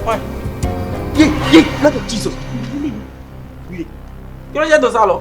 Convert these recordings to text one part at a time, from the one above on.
fine. Yé Lord of Jesus. Kí ló jẹ́ tó sá lọ?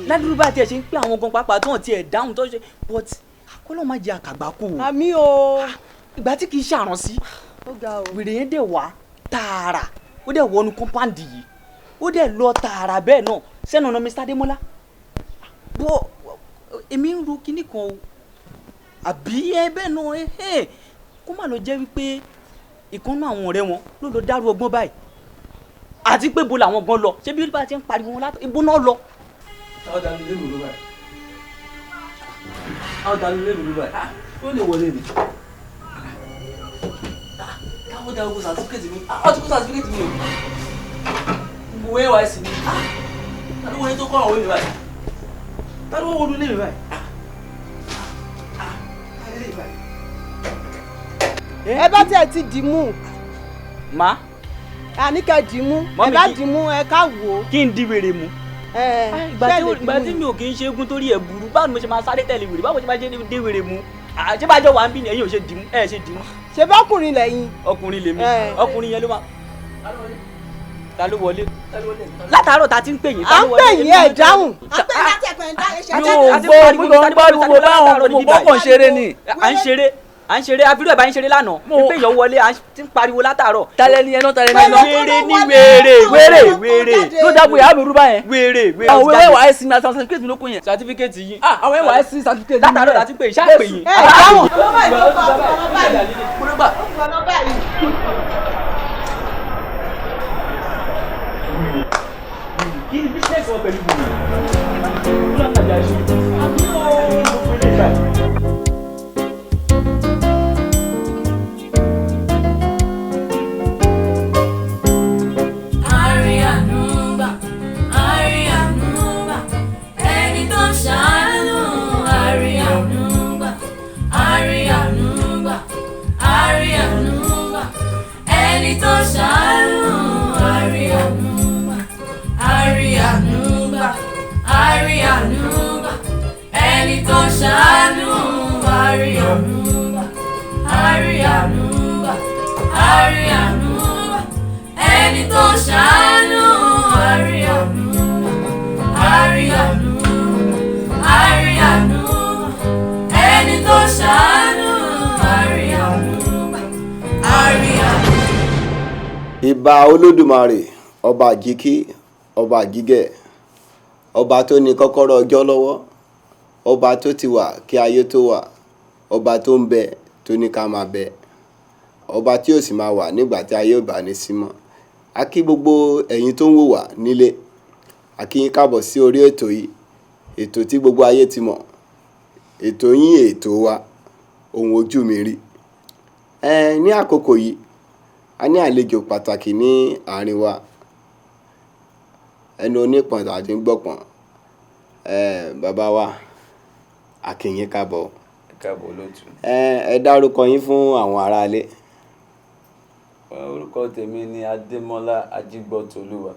ládùúgbò bá tiẹ̀ ṣe ń pé àwọn gan pàápàá tó hàn tiẹ̀ dáhùn tó ṣe but kọ́lọ́ máa jẹ àkàgbákò. àmì o. ìgbà tí kì í ṣàránsí wèrè yẹn dẹ̀ wá tààrà ó dẹ̀ wọnú kọ́ńpáǹdì yìí ó dẹ̀ lọ tààrà bẹ́ẹ̀ náà sẹ́nu ọ̀nà Mr. Adémọ́lá bọ́ èmi ń ro kinní kan o àbí ẹ bẹ́ẹ̀ náà kó má lọ jẹ́ wípé ìkànnú àwọn ọ̀rẹ́ wọn ló lọ dárú ọgbọ́n báyìí àti pé bo làwọn gan lọ ṣé bí bá ti ń pariwo wọn látọ̀ ibo náà lọ. àwọn dàlú lè lòlú báyìí àwọn dàlú lè lòlú báyìí ó lè wọlé ni. káwọn dàlú kó sàtífíkẹ́tì mi ọtí kó sàtífíkẹ́tì mi o mo wé wáyé sí mi tàbí wọlé tó kọ́ àwọn òwe mi báyìí tàbí wọ́n wọlé mi báyìí. ẹ bá tẹ̀ ti dì mú. má. àníkẹ́ dì mú ẹ bá dì mú ẹ ká wò ó. kí n di wèrè mu. ìgbà tí mi ò kì í ṣe egun torí ẹ burú báwo ni mo ṣe máa sáré tẹ̀lé wèrè báwo ni mo ṣe máa dé wèrè mu ṣé bá jọ wà ń bí ni ẹ̀yin ò ṣe dì mú ẹ̀ ṣe dì mú. ṣe bá ọkùnrin lẹ́yìn. ọkùnrin lèmi ọkùnrin yẹn ló máa. ta ló wọlé látàárọ̀ ta ti ń pè yín. à ń pè yín ẹ̀ dáhùn. yóò gbọ́ mo lọ ń pariwo báwọn mo kọ́kọ́ ń ṣeré ni. à ń ṣeré abirú ẹ̀ bá ń ṣeré lánàá pípé yọ̀ wọlé à ń ti ń pariwo látàárọ̀. talẹ ni ẹ náà talẹ ni ẹ náà. wèrè ló dàgbò yà á mi rú báyẹn. wèrè àwọn ẹwà ẹ sinmi àti certificate mi ló kún yẹn. certificate yìí. àwọn ẹwà ẹ sinmi certificate mi. látàárọ̀ láti pè ṣáà pè yín. kí ni business wọn pẹ̀lú ìbà olódùmarè ọba àjíkí ọba àjígẹ̀ ọba tó ní kọ́kọ́rọ́ ọjọ́ lọ́wọ́ ọba tó ti wà kí ayé tó wà ọba tó ń bẹ tó ní ká máa bẹ ọba tí ó sì máa wà nígbà tí ayé ò bá ní sí mọ́ a kí gbogbo ẹ̀yin tó ń wò wá nílé a kí yín káàbọ̀ sí orí ètò yìí ètò tí gbogbo ayé ti mọ̀ ètò yín ètò wa ohun ojú mi rí ní àkókò yìí a ní àlejò pàtàkì ní àárín wa ẹnu onípọ̀n àti gbọ̀pọ̀n bàbá wa a kí yín káàbọ̀. káàbọ̀ lótú. ẹ dárúkọ yín fún àwọn aráalé. orúkọ tèmi ni Adémọ́lá Ajígbọ́tolúwa.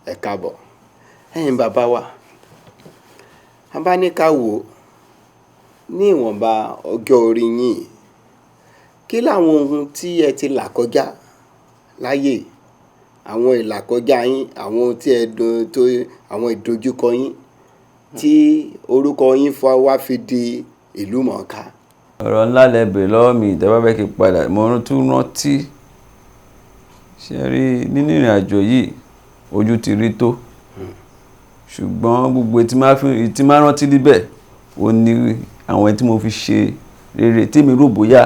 ẹ káàbọ̀. ẹ̀yin bàbá wa a bá ní ká wò ó ní ìwọ̀nba ọjọ́ orí yín kí làwọn ohun tí ẹ ti là kọjá láyé, àwọn ìlàkọjá yín, àwọn ohun tí ẹ tó àwọn ìdojúkọ yín tí orúkọ yín wá fi di ìlú mọ̀ọ́ká. ọ̀rọ̀ ńlá lẹ bèrè lọ́wọ́ mi ìtẹ́wọ́ bẹ́ẹ̀ kí padà mo tún rántí ṣe rí nínú ìrìn àjò yìí ojú ti rí tó ṣùgbọ́n gbogbo tí máa rántí níbẹ̀ ó ní àwọn tí mo fi ṣe rere tèmi rò bóyá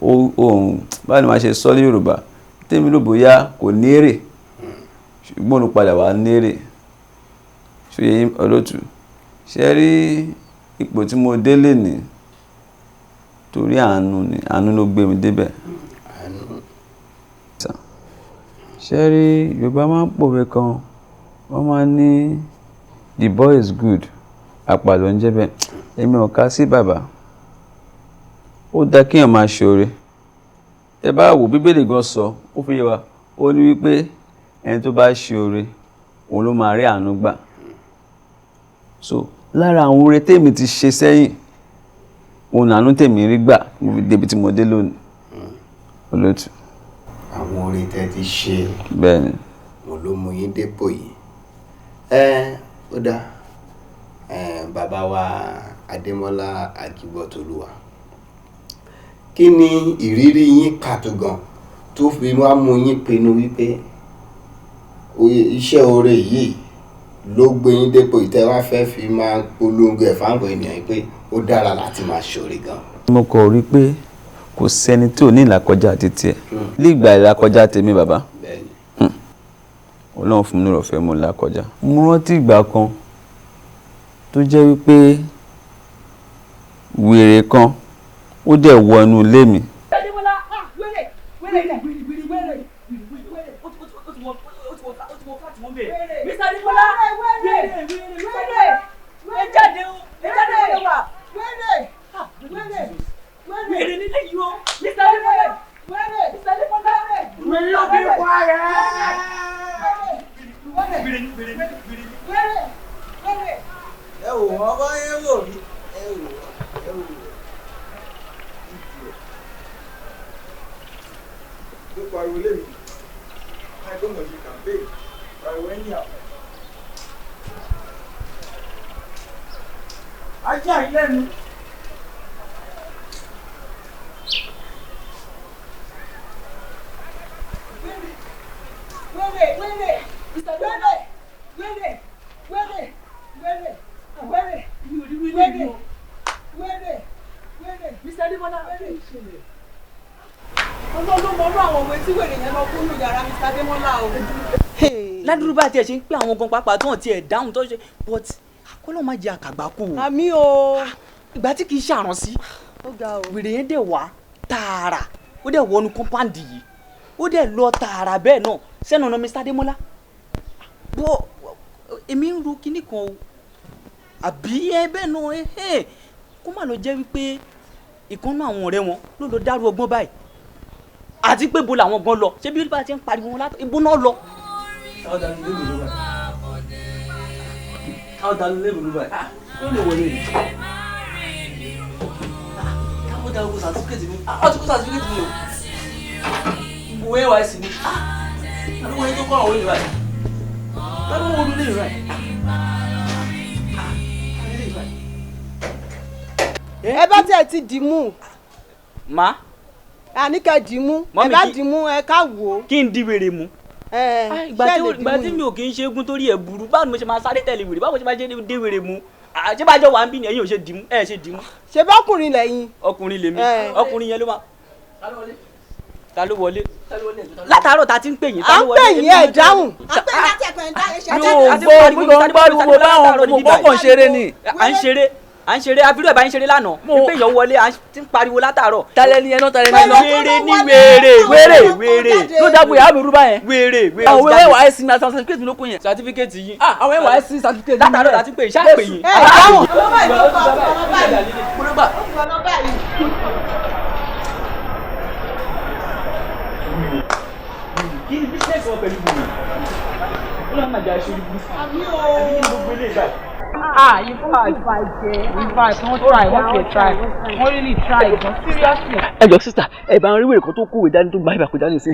ohun báwo ni màá ṣe sọ ní Yorùbá tèmi rò bóyá kò ní èrè ṣùgbọ́n ó padà wá ní èrè ṣòye yín olótù ṣe rí ipò tí mo délé ní torí àánú ló gbé mi débẹ̀. ṣe rí Yorùbá máa ń pòwe kan wọ́n máa ní the boy is good àpà ló ń jẹ́ bẹ́ẹ̀ èmi ò ká sí bàbá ó dá kéèyàn máa ṣoore ẹ bá wò Bíbélì gan sọ ó fi yé wa ó ní wípé ẹni tó bá ṣoore òun ló máa rí àánú gbà so lára àwọn oore tèmi ti ṣe sẹ́yìn òun àánú tèmi rí gbà débi tí mo dé lónìí olótù. àwọn oore tẹ́ ti ṣe bẹ́ẹ̀ ni mo ló mú yín dépò yìí ó dá bàbá wa Adémọ́lá Ajígbọ́tolúwa kí ni ìrírí yín kàtó gan tó fi wá mú yín pinnu wípé iṣẹ́ oore yìí ló gbé yín dépò ìtẹ́ wá fẹ́ fi máa polongo ẹ̀ fáwọn ènìyàn pé ó dára láti máa ṣoore gan. mo kọ̀ rí pé kò sẹ́ni tí ò ní ìlàkọjá títí ẹ̀ nígbà ìlàkọjá tèmi bàbá Ọlọ́run fún mi ní ìrọ̀fẹ́ mo làkọjá. mo rántí ìgbà kan tó jẹ́ wípé wèrè kan ó dẹ̀ wọ inú ilé mi. ẹ wò wọ́n bá yẹn wò mí ẹ wò. ló pariwo lẹ́nu láì tó mọ̀ sí campaign pariwo ẹ̀yìn àwọn. ajá yìí lẹ́nu. ládùúgbò bá tiẹ̀ ṣe ń pè àwọn gan pàápàá tó hàn tiẹ̀ dáhùn tó ṣe but kọ́lọ́ má jẹ́ àkàgbákò. àmì o. ìgbà tí kì í ṣàránsí wèrè yẹn dẹ̀ wá tààrà ó dẹ̀ wọnú kọ́ńpáǹdì yìí ó dẹ̀ lọ tààrà bẹ́ẹ̀ náà sẹ́nu ọ̀nà Mr. Adémọ́lá bọ́ èmi ń ro kinní kan o àbí bẹ́ẹ̀ náà kó má lọ jẹ́ wípé ìkànnà àwọn ọ̀rẹ́ wọn ló lọ dárú ọgbọ́n báyìí àti pé bo làwọn gan lọ ṣé bí bá ti ń pariwo wọn látọ̀ ibo náà lọ. káwọn dànù lébùú ló báyìí káwọn dànù lébùú ló báyìí ó lè wọlé ni káwọn dànù kó sàtífíkẹ́tì mi ọtí kó sàtífíkẹ́tì mi o ìwé wa sí ni àdúgbò yẹn tó kọ́ àwọn olùwà yìí lọ́dún wo ló lè rà yìí. ẹ bá tiẹ̀ ti dì mú. má. àníkẹ́ dì mú ẹ bá dì mú ẹ ká wò ó. kí n di wèrè mú. ìgbà tí mi ò kì í ṣe eégún torí ẹ̀ burú báwo ni mo ṣe máa sáré tẹ̀lé wèrè báwo ni mo ṣe máa ṣe dé wèrè mú ṣé bá jọ wà ń bí ni ẹ̀yin ò ṣe dì mú ẹ̀ ṣe dì mú. ṣe bá ọkùnrin lẹ́yìn. ọkùnrin lèmi ọkùnrin yẹn ló máa. ta ló wọlé látàárọ̀ ta ti ń pè yín. à ń pè yín ẹ̀ dáhùn. yóò gbọ́ gbogbo báwọn mo bọ́ kàn ṣeré ni. à ń à ń ṣeré àbúrò ẹ̀ bá ń ṣeré lánàá pé èèyàn wọlé à ń ti ń pariwo látàárọ̀. Talẹ̀ ni ẹ náà talẹ̀ ni ẹ náà. wèrè ní wèrè Ló dàgbò ìyá mi rú báyẹn. wèrè Àwọn ẹwà ẹ̀sìn mi àti certificate mi ló kún yẹn. certificate yìí. Àwọn ẹwà ẹ̀sìn certificate mi. látàárọ̀ láti pè iṣẹ́ àpè yìí. kí ni business wọn pẹ̀lú gbòòrò ó lọ́ọ́ máa jà ṣe orí burúkú àbí kí ni gbogbo ilé ìgbà. in fact wọ́n try wọ́n really try gan seriously. Ẹ jọ̀ọ́ sísà ẹ bá ń rí wèrè kan tó kówé dání tó gba ìbàkú dání sí.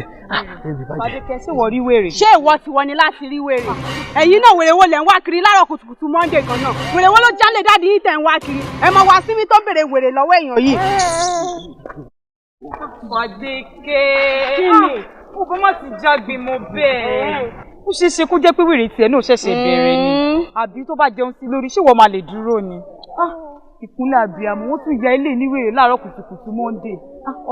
Fadékẹ́ ṣé wọ́n rí wèrè. ṣé ìwọ ti wọ ni láti rí wèrè. ẹ̀yin náà wèrè wo lẹ̀ ń wá kiri láàárọ̀ kùtùkùtù Monday kan náà wèrè wo ló jálè dáàdi yìí tẹ̀ ń wá kiri ẹ mọ wá síbi tó béèrè wèrè lọ́wọ́ èèyàn yìí. Fadékẹ́ kí ni ó bá má ti jágbe mọ́ bẹ́ẹ̀. ó ṣeé ṣe kó jẹ́ pé wèrè tiẹ̀ náà ṣẹ̀ṣẹ̀ bẹ̀rẹ̀ ni àbí tó bá jẹun sí lórí ṣé wọ́n máa lè dúró ni. ìkúnlẹ̀ àbíàmù wọ́n tún ya ilé níwèrè láàárọ̀ kùtùkùtù Monday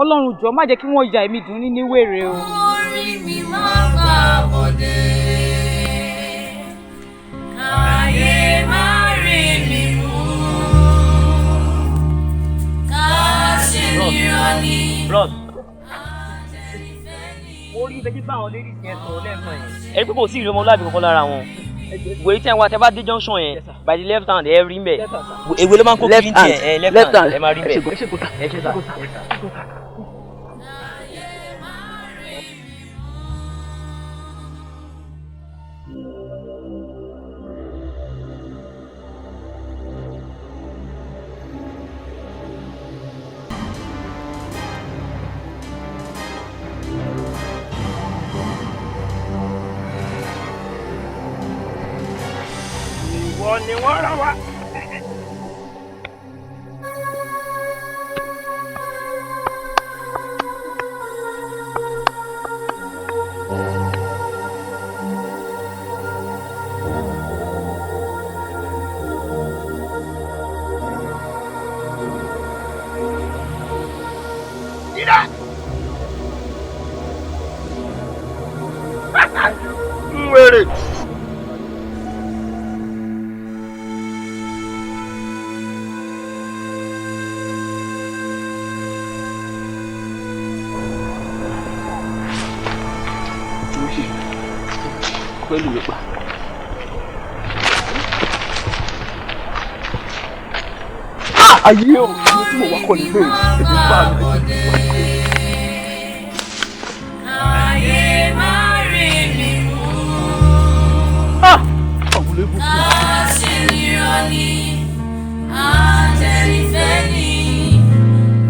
Ọlọ́run jọ̀ọ́ má jẹ́ kí wọ́n ya èmi dùn ní níwèrè o. orí mi máa gbà bọ̀dé káyé má rí mi mú ká ṣe nírọ̀lì. orí ibẹ̀ tí bá àwọn ladies yẹn sọ̀rọ̀ lẹ́ẹ̀kan yẹn. ẹni pé kò sí ìrọmọ láàbì kankan lára wọn wèé tí ẹ wá tẹ bá dé junction yẹn by the left hand ẹ rí mbẹ èwe ló máa ń kó kiri tiẹ ẹ left hand ẹ máa rí mbẹ. ẹ ṣe sá. ni wọ́n rán wa. Wèrè. Pẹ̀lú mi pa. Ayé o, tí mo wá kọ́ ni pé èmi bá mi. Ayé máa rí mi mú. Àwùlé bùkún. Káṣí nírọ̀lì, àjẹnifẹ́ ni,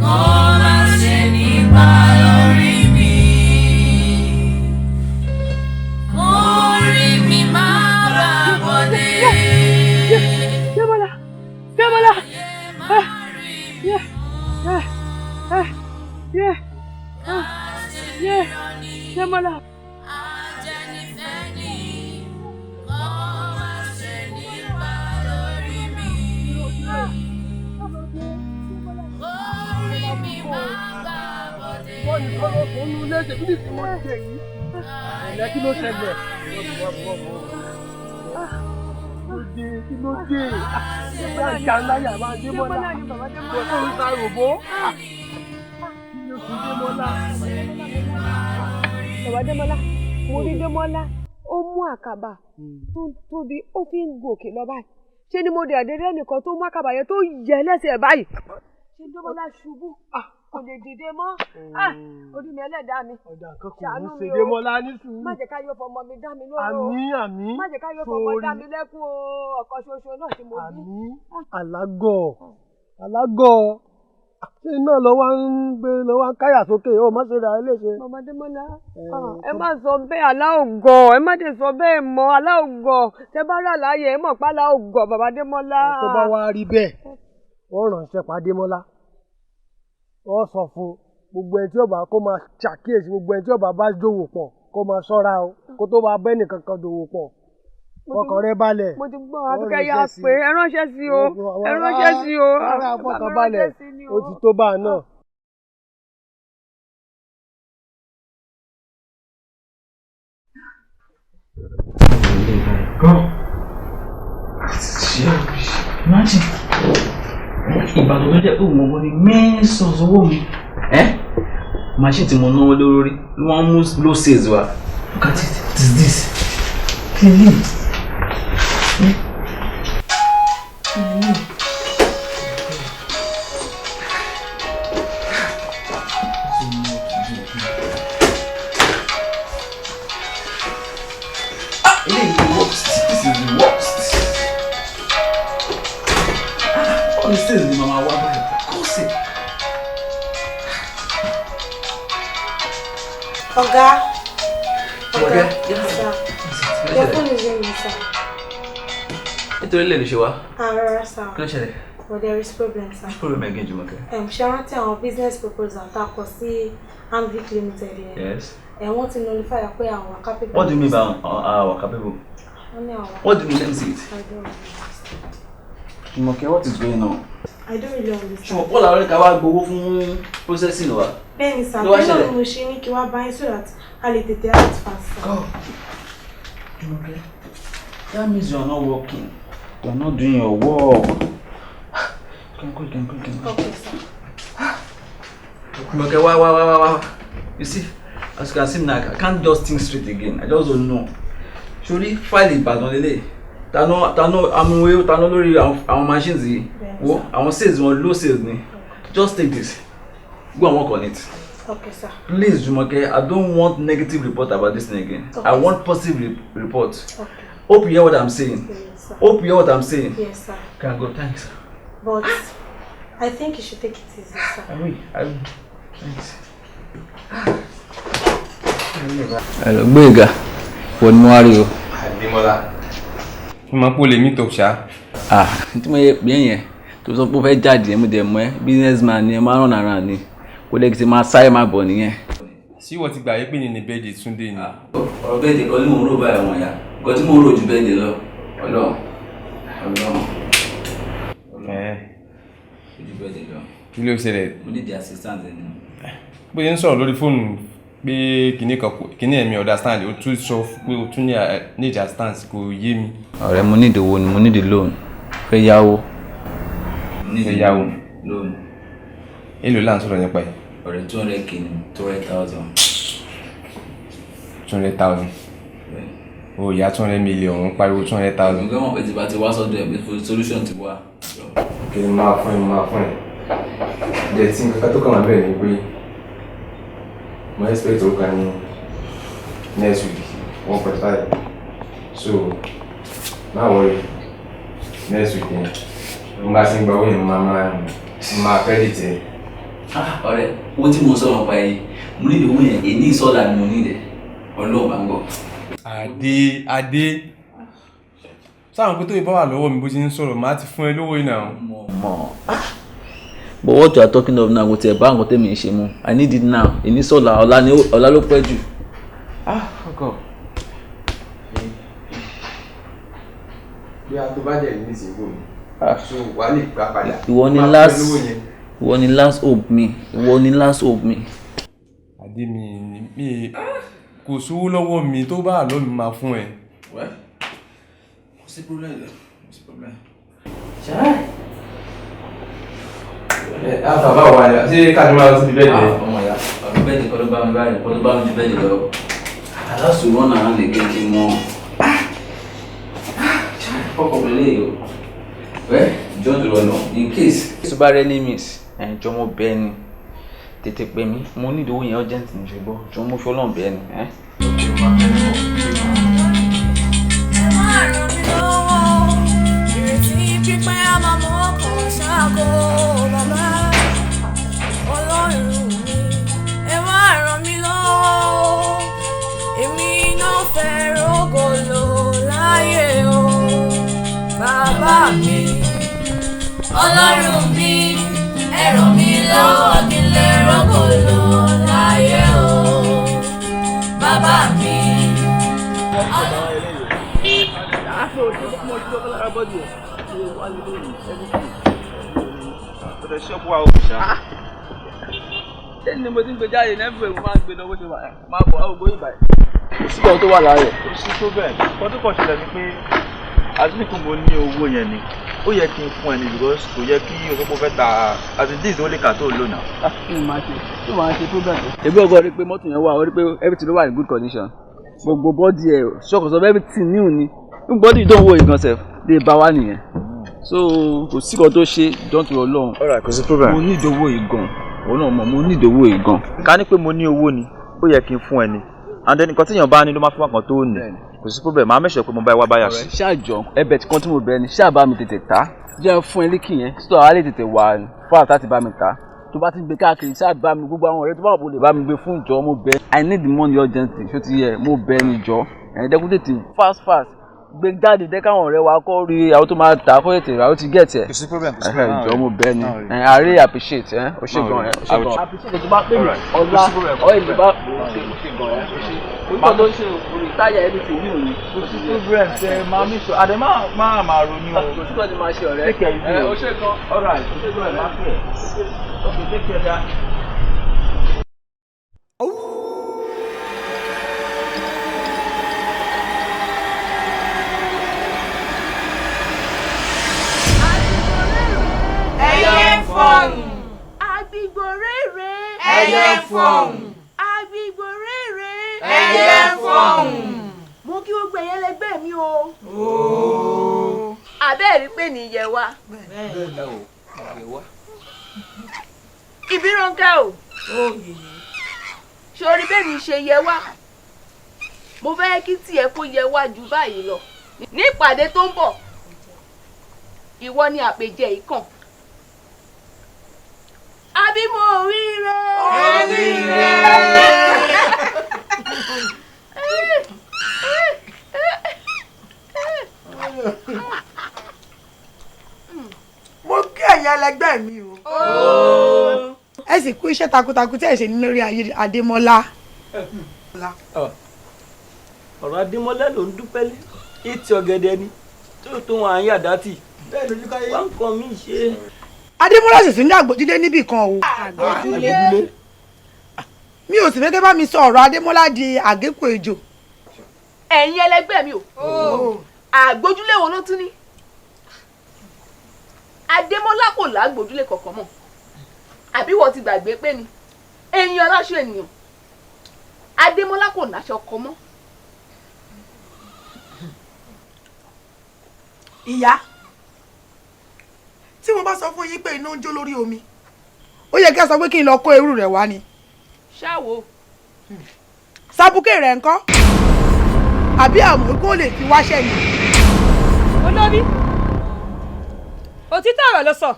kó má ṣe nípa lórí mi. Orí mi máa bá bọ̀dé. Démọ́lá, Démọ́lá. Démọ́lá. Kí ló ṣẹlẹ̀? Kí ló dé? Ìjà ńlá yà máa dé mọ́lá. Kò tó ń ta ròbó. Kí ló fi dé mọ́lá? Bàbá Démọ́lá, mo rí Démọ́lá, ó mú àkàbà tó tóbi, ó fi ń gòkè lọ báyìí. Ṣé ni mo dẹ̀ àdéhùn ẹnìkan tó mú àkàbà yẹn tó yẹ lẹ́sẹ̀ báyìí? Ṣé Démọ́lá ṣubú? Kò lè dìde mọ́. Orí mi ẹlẹ́dàá mi. Ọ̀dà kan kò ní ṣe Démọ́lá ní sùúrù. Má jẹ́ ká yọ fọmọ mi dá mi lóró. Àmín àmín. Má jẹ́ ká yọ fọmọ dá mi lẹ́kún o. Ọ̀kan ṣoṣo náà tí mo bí. Àmín. Àlágọ̀. Ṣé iná lọ wá ń gbé lọ wá ń káyà sókè? Ó má ṣe ra eléṣe. Bàbá Démọ́lá, ẹ má sọ bẹ́ẹ̀ aláògọ̀, ẹ má dé sọ bẹ́ẹ̀ mọ́ aláògọ̀. Tẹ bá rà láàyè ẹ mọ̀ pa aláògọ̀ bàbá Démọ́lá. Tó bá wá rí bẹ́ẹ̀, wọ́n ránṣẹ́ pa Démọ́lá. Wọ́n sọ fún gbogbo ẹni tí ó bá kó máa ṣàkíyèsí gbogbo ẹni tí ó bá bá dòwò pọ̀ kó máa ṣọ́ra o kó tó bá bẹ́ẹ̀ nìkan kan dòwò pọ̀. Ọkàn rẹ balẹ̀. Mo ti gbọ́ àfikẹ́ yá pé ẹ ránṣẹ́ sí o, ẹ ránṣẹ́ sí o. Ara fọkàn balẹ̀, ó ti tó bá a náà. Go. Imagine. Ìbàdàn tó jẹ́ pé mo mọ̀ ní main source owó mi. Machine tí mo náwó lórí wọ́n mú low sales wa. Look at it. What is this? Clean. This is the worst. All the sales ni mama wa báyìí. Kò sí. Ọ̀gá. Yes, sir. Your phone is ringing, sir. Nítorí lè lè ṣe wá. Rárá, sir. Kí ló ṣẹlẹ̀? But there is problem, sir. Which problem again, Jumoke? Ṣé rántí àwọn business proposal tá a kọ sí Anvic Limited yẹn? Yes. Wọ́n ti notify pé àwọn are capable. What do you mean by our capable? Wọ́n ní àwọn. What do you mean? Let me see it. I don't understand. Jumoke, what is going on? I don't really understand. Ṣùgbọ́n Paul àwọn ẹ̀ka wa gbowó fún processing wa. Bẹ́ẹ̀ni, sir. Bẹ́ẹ̀ náà mo ṣe ní kí wá bá yín so that a lè tètè act fast, sir. Jumoke, that means you are not working. You are not doing your work. You can go. Okay, sir. Jumoke, wá. You see, as you can see now, I can't just think straight again. I just don't know. Surely file Ìbàdàn lélẹ̀. Tano amúwé tano lórí àwọn machines yìí. Wo àwọn sales wọn low sales ni. Just take this. Go and work on it. Okay, sir. Please, Jumoke, I don't want negative report about this thing again. Okay, I want positive report. Okay. Hope you hear what I'm saying. Yes, sir. Hope you hear what I'm saying. Yes, sir. Can go, thanks. But I think you should take it easy, sir. I will. Thanks. Hello, Gbéga. Wọ́n ní wá rí o. Adémọ́lá. Mo máa pò lè meet up ṣá. Tí mo yẹ pé yẹn tó sọ pé ó fẹ́ jáde ẹ̀ mo dẹ̀ mọ́ ẹ́ businessman ni ẹ máa run around ni. Kò lè ti máa sáré máa bọ̀ nìyẹn. Sí wọ́n ti gbà yé pé ní bẹ́ẹ̀dì Túndé ni. Ọ̀rọ̀ bẹ́ẹ̀dì kan ní mò ń rò báyìí wọn ya. Nǹkan tí mò ń rò ju bẹ́ẹ̀dì lọ. Ọlọ́run. Ju bẹ́ẹ̀dì lọ. Kí ló ṣẹlẹ̀? Mo ní the assistant ẹni. Bóyá ń sọ̀rọ̀ lórí fóònù pé kìíní ẹ̀mí understand ó tún sọ pé ó tún ní ìjà stance kò yé mi. Ọ̀rẹ́ mo need owó ni mo need loan. Fẹ́ yáwó. Fẹ́ yáwó. Loan. Èló là ń sọ̀rọ̀ nípa ẹ̀? Ọ̀rẹ́ 200k ni 200,000. 200,000. O ìyá 200 million ń pariwo 200,000. Nǹkan mọ̀ pé tí bá ti wá sọ́dọ̀ ẹ̀ pé solution ti wá. Kí ni máa fún ẹ. Jẹ́ tí nǹkan tó kàn máa bẹ̀rẹ̀ ni pé mo expect ó kàn ní next week 1.5. So má worry next week yẹn mo bá ti ń gba owó yẹn máa credit ẹ. Ọ̀rẹ́ owó tí mo sọ̀rọ̀ pa yìí mo ní ìdòwò yẹn èyí ìsọ̀lá ni mo ní ìdẹ̀ Ọlọ́run bá ń gbọ́. Adé sáwọn pé tó ìbá wà lọ́wọ́ mi bó ṣe ń sọ̀rọ̀ máa ti fún ẹ lówó iná. But what you are talking of now, what you bá nǹkan tẹ́mi ṣe mú, I need it now. Èní sọ̀la ọ̀la ló pẹ́ jù. Fuck off. Bí a tó bá jẹ́ ní ìsìnkú mi, so wà lè gbà padà. Ìwọ ni last hope mi. Adé mi kò sówó lọ́wọ́ mi tó bá àlọ́ mi máa fún ẹ. Kò sí problem. Ṣáà. Àtàbà wà ní ṣé káàdì máa lọ sí bẹ́ẹ̀dì rẹ̀? Ọmọ ìyá ọdún bẹ́ẹ̀dì kọ́ ló bá mi báyìí kọ́ ló bá mi ju bẹ́ẹ̀dì lọ. Aláṣù wọn náà lè gé kí n mọ. Ọkọ̀ mi lè yọ. John tó lọ lọ in case. Tó bá rẹ́ ní miss jọ mo bẹ́ẹ̀ ni tètè pè mí mo ní ìdíwọ́ yẹn urgent ní ṣùgbọ́n jọ mo fi Ọlọ́run bẹ́ẹ̀ ni. Pípẹ́ àmàmọ́ kan ṣáàgó bàbá Ọlọ́run mi ẹ wá ràn mí lọ́wọ́ èmi náà fẹ́ rógòlò láyé o bàbá mi Ọlọ́run mi ẹ ràn mí lọ́wọ́ kí n lè rógòlò láyé o bàbá mi. Lẹ́yìn ni mo ti ń gbé jáde ní ẹ̀fẹ̀ mo máa ń gbé lọ bó ṣe wà máa bọ̀ àwògbó ìgbà yìí. Kò sí kan tó wà lára ẹ̀. Kò sí tó bẹ́ẹ̀. Kan tó kàn ṣẹlẹ̀ ni pé àdúgbò mo ní owó yẹn ni ó yẹ kí n fún ẹ ní because kò yẹ kí o sọ pé o fẹ́ ta as in this only car tó lò náà. kí ni màá ṣe tó máa ṣe problem. èmi ọgọ́ rí pé mọ́tò yẹn wà ó rí pé everything ló wà in good condition gbogbo bọ́dì ẹ̀ ṣọ́kọ̀ṣọ́ everything new ni bọ́dì ìdánwò ìgbọ̀nsẹ̀ lè bá wa nìyẹn so kò sí kan tó ṣe don't worry Ọlọ́run. all right kò sí problem. mo ní ìdánwò ìgàn òun náà mọ̀ mo ní ìdánwò ìgàn. ká ní pé mo ní owó ni ó yẹ kí n fún ẹ ní and then nǹkan tíyàn bá ní ló máa fún wa kan tó ní kò sí problem máa mẹ́sẹ̀ pé mo bá ẹ wá báyà sí. ṣáàjọ ẹ̀bẹ̀ tí kan tí mo bẹ̀ ni ṣáà bá mi tètè ta jẹ́ fún ẹ líkì yẹn sọ àwa lè tètè wà fáwọn láti bá mi ta tó bá ti gbé káàkiri ṣáà bá mi gbogbo àwọn ọ̀rẹ́ tó bá wà bó lè bá mi gbé fún ìjọ mo bẹ̀ I need the money urgently ṣó ti yẹ mo bẹ̀ ní ìjọ ẹ̀ẹ́dẹ́kùn tètè fast gbé jáde dẹ́ káwọn ọ̀rẹ́ wa kọ́ rí àwọn tó máa tà kó tètè rà ó ti get ẹ̀. kò sí problem kò sí problem. ìjọ mo bẹ̀ ni I really appreciate ẹ̀ o ṣe gan ẹ̀ o ṣe gan. appreciate tó bá pè mí ọ̀la ọ̀ èlò bá o ṣe gan ẹ̀ o ṣe. orúkọ tó ń ṣe orí táyà ẹni tí yìí ò ní. kò sí problem ṣe máa mí sọ àdè máa ronú o. kò sí kò ní máa ṣe ọ̀rẹ́. take care ẹ o ṣe gan. all right o ṣe gan ẹ̀ máa pè é. okay take care da. Agbígbórèrè ẹyẹ fọ̀hún. Agbígbórèrè ẹyẹ fọ̀hún. Mo kí gbogbo ẹ̀yin ẹlẹgbẹ́ mi o. Àbẹ́ẹ̀rí pé nìyẹn wa. Ìbírànká o. Sori bẹ́ẹ̀ mi ṣe yẹ wá. Mo fẹ́ kí tiẹ̀ kó yẹ wá ju báyìí lọ. Ní ìpàdé tó ń bọ̀, ìwọ ni àpèjẹ ìkàn. Abímọ oríire. Oríire. Mo kí ẹ̀yin ẹlẹgbẹ́ mi o. Ẹ sì kú iṣẹ́ takuntakun tí ẹ ṣe ní lórí ayé Adémọ́lá. ọ̀rọ̀ Adémọ́lá ló ń dúpẹ́ lé ìtì ọ̀gẹ̀dẹ̀ ni tó wọn àyè àdátì wá ń kọ́ mi ṣe. Adémọ́lá sì tún ní àgbòjúlé níbì kan o. àgbòjúlé. Mi ò sì fẹ́ kẹ́ bá mi sọ ọ̀rọ̀ Adémọ́lá di àgékù ejò. Ẹ̀yin ẹlẹgbẹ́ mi o. Àgbójúlé wo ló tún ní? Adémọ́lá kò lágbójúlé kankan mọ́. Àbí wọ́n ti gbàgbé pé ni èèyàn aláṣọ ènìyàn. Adémọ́lá kò náṣọ kọ mọ́. Ìyá, tí mo bá sọ fún yín pé iná ń jó lórí omi, ó yẹ kí ẹ sọ pé kí n lọ kó eérú rẹ̀ wá ni. Ṣáwo. Sábúkè rẹ̀ ńkọ́? Àbí àmọ́ kó lè fi wáṣẹ́ ni. Olórí, òtítọ́ ọ̀rọ̀ ló sọ.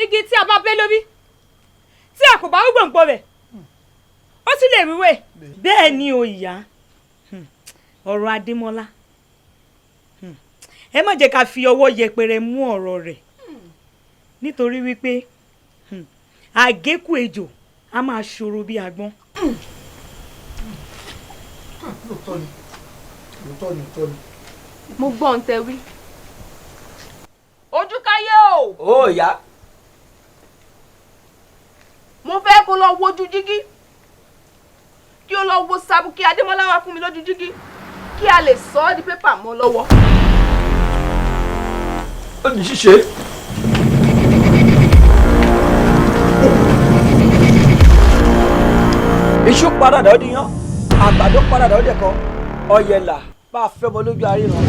Igi tí a bá bẹ́ lórí, tí a kò bá rú gbòǹgbò rẹ̀, ó sì lè rúwé. Bẹ́ẹ̀ ni o ìyá, ọ̀rọ̀ Adémọ́lá. Ẹ má jẹ́ ká fi ọwọ́ yẹpẹrẹ mú ọ̀rọ̀ rẹ̀ nítorí wípé àgékù ejò a máa ṣòro bí agbọ́n. Lóòótọ́ ni. Mo gbọ́ ń tẹ wí. Ojú káyé o. Ó yá. Mo fẹ́ kó lọ wojú jígí. Kí o lọ wo Sábúkí Adémọ́lá wá fún mi lójú jígí. Kí a lè sọ ọ́ di pépà mọ́ lọ́wọ́. Ó di ṣíṣe. Iṣu padàdà ó di yán, àgbàdo padàdà ó dẹ̀kọ, ọ̀yẹ̀là bá a fẹ́ mọ lójú àríran.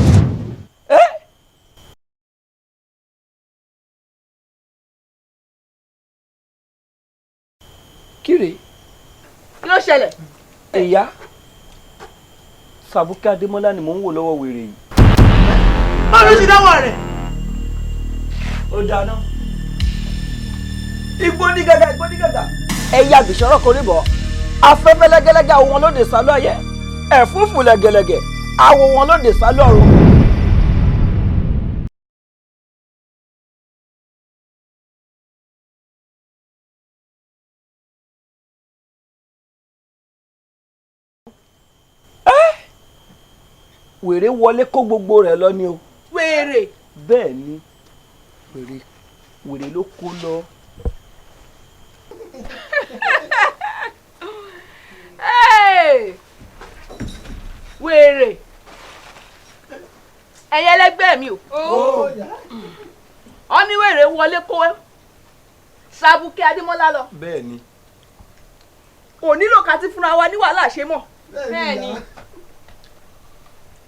Kíre. Kí ló ṣẹlẹ̀? Ìyá, Sábúkí Adémọ́lá ni mò ń wò lọ́wọ́ wèrè yìí. Báwo ló ti dáwọ́ rẹ̀? Ó dáná. Igbó ní gàgà, igbó ní gàgà. Ẹyẹ àgbìṣọ́rọ̀ kò rí bọ̀. Afẹ́fẹ́ lẹ́gẹ́lẹ́gẹ́ àwọn wọn lóde sálọ ayé. Ẹ̀fúùfù lẹ́gẹ́lẹ́gẹ́ àwọn wọn lóde sálọ ọ̀run. Wèrè wọlé kó gbogbo rẹ̀ lọ ni o. Wèrè. Bẹ́ẹ̀ ni wèrè ló kó lọ. Wèrè. Ẹ̀yin ẹlẹgbẹ́ mi o. oníwèrè wọlé kó Sàbùkẹ́ Adémọ́lá lọ. Bẹ́ẹ̀ni. Kò nílò ká ti fúnra wa ní wàhálà ṣe mọ́. Bẹ́ẹ̀ni.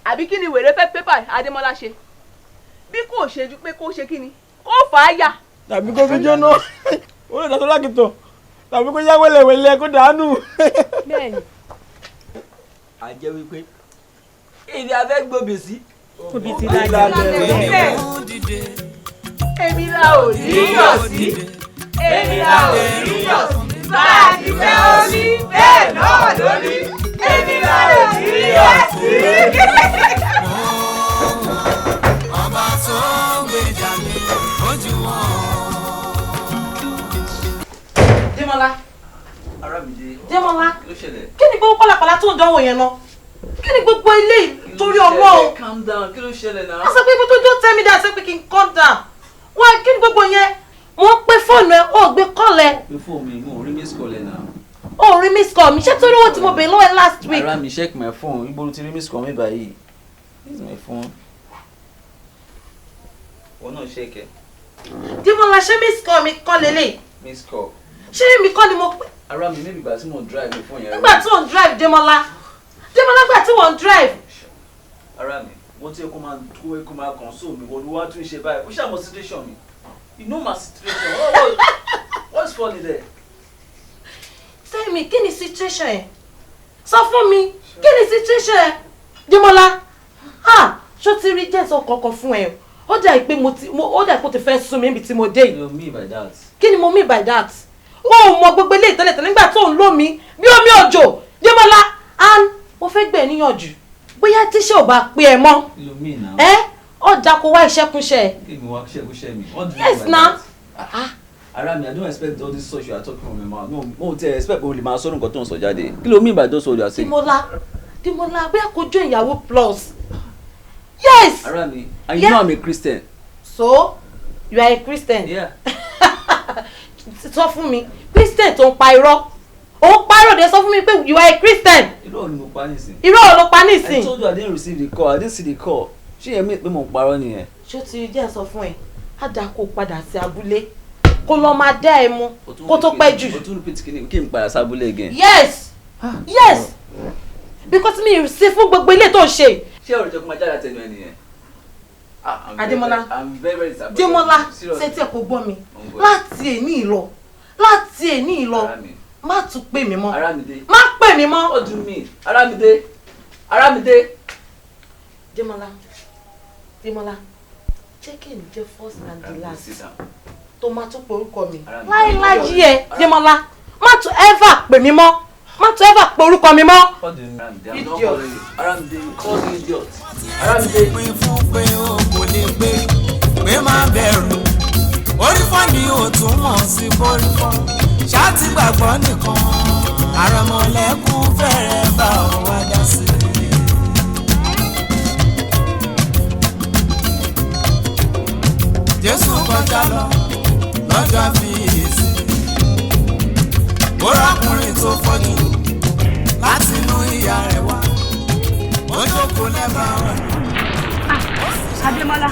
Àbí kí ni wèrè fẹ́ pépà Adémọ́lá ṣe? Bí kò ṣe ju pé kó ṣe kí ni? Kó fà á yà. Tàbí kó fi jóná. Ó lè dàtọ́ lákìtọ̀. Tàbí kó yá wẹ́lẹ̀wẹ́lẹ̀ kó dànù. Bẹ́ẹ̀ni. A jẹ́ wípé èdè abẹ́ gbòbè sí. Òbí ti lájà bẹ́ẹ̀. Èmi la ò ní yọ̀ sí. Èmi la ò ní yọ̀ sí. Bá a ti fẹ́ orí bẹ́ẹ̀ náà lórí. Èmi la ò ní yọ̀ sí. Ọba tó gbèjà mi ojú wọn. Démọ́lá. Arábìnrin. Démọ́lá. Kí ló ṣẹlẹ̀? Kí ni gbogbo pálapàla tó ń dánwò yẹn lọ? Kí ni gbogbo ilé torí ọwọ́? Calm down. Kí ló ṣẹlẹ̀ náà? A sọ pé ibi tó jó tell me that, sọ pé kí n calm down. Wọ́n kí ni gbogbo yẹn? Wọ́n pé fóònù ẹ̀ ó gbé kọ́lẹ̀. Pé fóònù mi mo rí miss call ẹ̀ náà. Ó rí miss call mi. Ṣé torí owó tí mo bèèrè lọ́wọ́ ẹ last week? Ara mi check my phone. Ibo ló ti rí miss call mi báyìí? This is my phone. Wọ́n náà check ẹ̀. Démọ́lá, ṣé miss call mi kọ́ lélẹ̀? Miss call. Ṣé mi kọ́ ni mo pè? Ara mi níbi ìgbà tí mo drive mi fún yẹn. Nígbà tí wọ́n drive Démọ́lá. Démọ́lá gbà tí wọ́n drive. Ara mi, wọ́n ti kó máa console mi. Wọ́n wá tún ṣe báyìí. Ó ṣàmọ̀ situation mi. You know my situation. What's funny there? Tell me, kí ni situation ẹ? Sọ fún mi, kí ni situation ẹ? Démọ́lá, ṣó ti rí jẹ́sọ̀ kọ̀ọ̀kan fún ẹ? Ó dà pé ó dà pé ó ti fẹ́ sún mi níbi tí mo dé yìí. You mean by that? Kí ni mo mean by that? Wọ́n ò mọ gbogbo ilé ìtẹ́lẹ̀tẹ́lẹ̀ nígbà tó ń lò mí bí omi òjò. Démọ́lá, and mo fẹ́ gbẹ̀ níyànjú. Bóyá tíṣẹ́ ò bá pé ẹ mọ́. You mean now? Ọjà kò wá iṣẹ́ kúnṣẹ́. Kí ni wá ṣẹ́kúṣẹ́ mi? Yes na. Ara mi, I don't expect all this such you are talking from my mouth. No, mo ti expect pé o lè máa sọ nǹkan tó ń sọ jáde. Kí ló mean by those words you are saying? Démọ́lá, bóyá kò jó ìyàwó plus. Yes. Ara mi, and you know I'm a Christian. So, you are a Christian? Yeah. Sọ fún mi, Christian tó ń pa irọ́. Ó ń pa irọ́ de sọ fún mi pé you are a Christian. Irọ́ ni mo pa nísìn. Irọ́ ló pa nísìn. I told you I didn't receive the call. I didn't see the call. Ṣé yẹn mi pé mo ń parọ́ nìyẹn? Ṣé o ti jẹ́ sọ fún ẹ? Á dáa kó padà sí abúlé. Kó lọ máa dá ẹ mú kó tó pẹ́ jù. O tún repeat kí n padà sábúlé again. Yes. Yes. Because mi sí fún gbogbo ilé tó ń ṣe. Ṣé ọ̀rọ̀ ìjọba máa jáde àtẹnu ẹ nìyẹn? Adémọ́lá. I'm very disappointed. Démọ́lá, ṣé tí ẹ kò gbọ́ mi? Láti èní ìlọ. Má tún pè mí mọ́. Arámidé. Má pè mí mọ́. What do you mean? Arámidé. Démọ́lá, jẹ́ kí èmi jẹ́ first and the last. Tó máa tún pe orúkọ mi. Láíláí ẹ, Démọ́lá, má tún ever pè mí mọ́. Má tún ever pe orúkọ mi mọ́. What do you mean? Idiot. Arámidé, call me idiot. Arámidé. Pín fún pé o kò lè gbé, pé má bẹ̀rù. Orí fọ́ ni ò túmọ̀ sí borí fọ́. Ṣáàtì gbàgbọ́ nìkan, àrọ̀mọ̀lẹ́kùn fẹ́rẹ̀ bá ọ wá dá sí. Jésù kọjá lọ lọ́jọ́ àfiyèsí. Ó rákùnrin tó fọ́jú láti inú ìyá rẹ̀ wá. Ó jókòó lẹ́bàá rẹ̀. Adémọ́lá,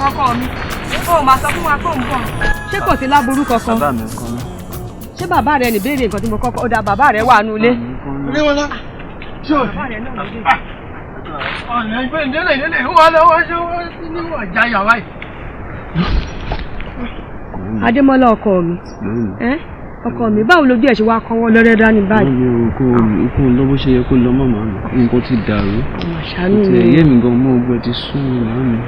ọkọ mi, ó máa sọ fún wa pé ó ń bọ̀. Ṣé kò sí láburú kankan? Bàbá mi kan. Ṣé bàbá rẹ ní béèrè nǹkan tí mo kọ́kọ́ ó dá bàbá rẹ wà nù ilé? Adémọ́lá, ṣé o bàbá rẹ náà ló dé. ọ̀nà ìgbẹ́ ìdílé wà lọ́wọ́ ṣé wọ́n ní ọjà yàrá yìí. Adémọ́lá ọkọ mi, ọkọ mi, báwo lójú ẹ̀ ṣe wá kọ́wọ́ lọ́rẹ́ dání báyìí? Ikú lọ bó ṣe yẹ kó lọ màmá mi, nǹkan ti dàrú. Ṣàánú mi. Ẹ̀yẹ́ mi gan mọ́ ogun ẹ̀ ti sún màmá mi.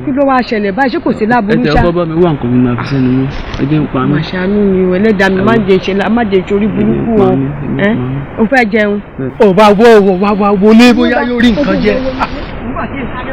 Kí ló wá ṣẹlẹ̀ báyìí? Ṣé kò sí láburú ṣá? Ẹ tẹ́ ọkọ bá mi wá nǹkan mi máa fi sẹ́nu mọ́, ebi ń pa mí. Ṣàánú mi o, ẹlẹ́dàá mi má jẹ́ ìṣorí burúkú o. O fẹ́ jẹun? Ò bá wo lé bóyá yóò rí nǹkan jẹ. Nígbà tí ìsáré